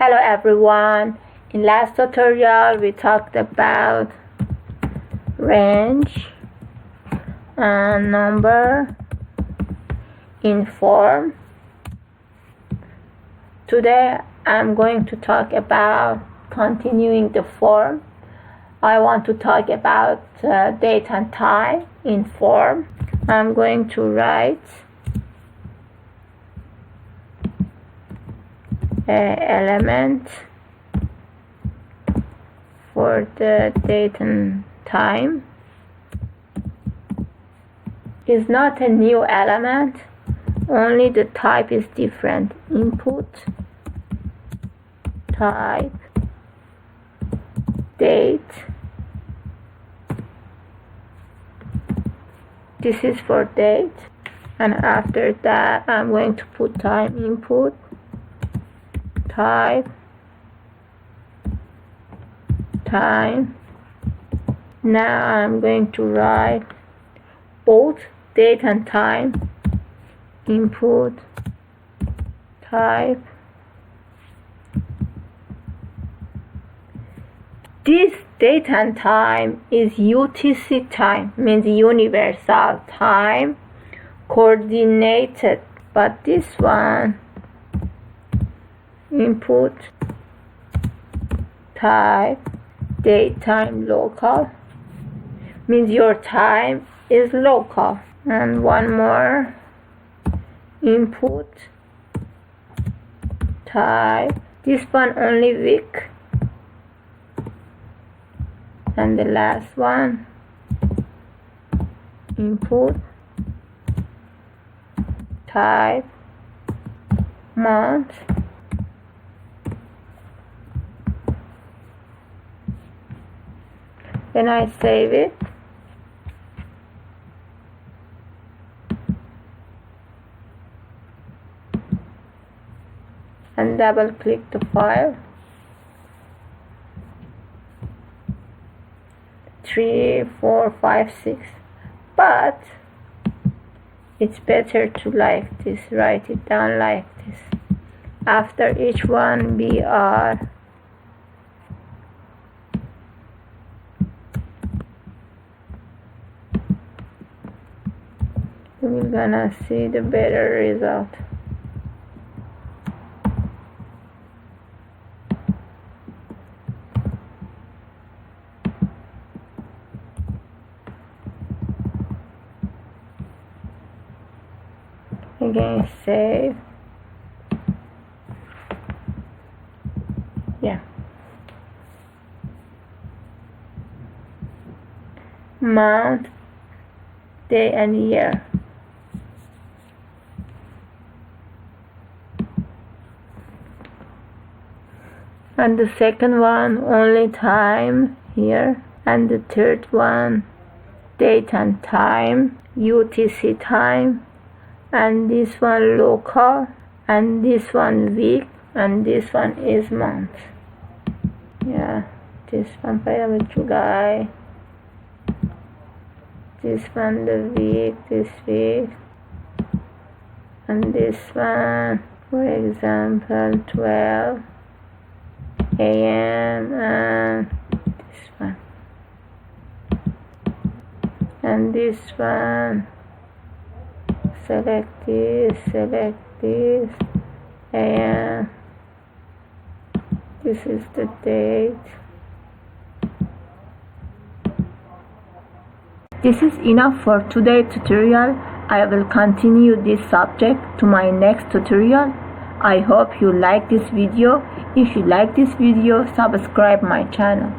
Hello everyone. In last tutorial we talked about range and number in form. Today I'm going to talk about continuing the form. I want to talk about date and time in form. I'm going to write element for the date and time. Is not a new element, only the type is different. Input type date. This is for date, and after that I'm going to put time input type time. Now I'm going to write both date and time input type. This date and time is UTC time, means universal time coordinated, but this one input type date time local, means your time is local. And one more input type, this one only week, and the last one input type month. Then I save it. And double click the file. 3, 4, 5, 6. But it's better to like this, write it down like this. After each one BR. We're gonna see the better result. Again, save. Yeah. Month, day and year. And the second one only time here, and the third one date and time, UTC time, and this one local, and this one week, and this one is month. Yeah, this one by July, this one the week, this week, and this one, for example, 12 AM, and this one, and this one, select this, AM, this is the date. This is enough for today's tutorial. I will continue this subject to my next tutorial. I hope you like this video. If you like this video, subscribe my channel.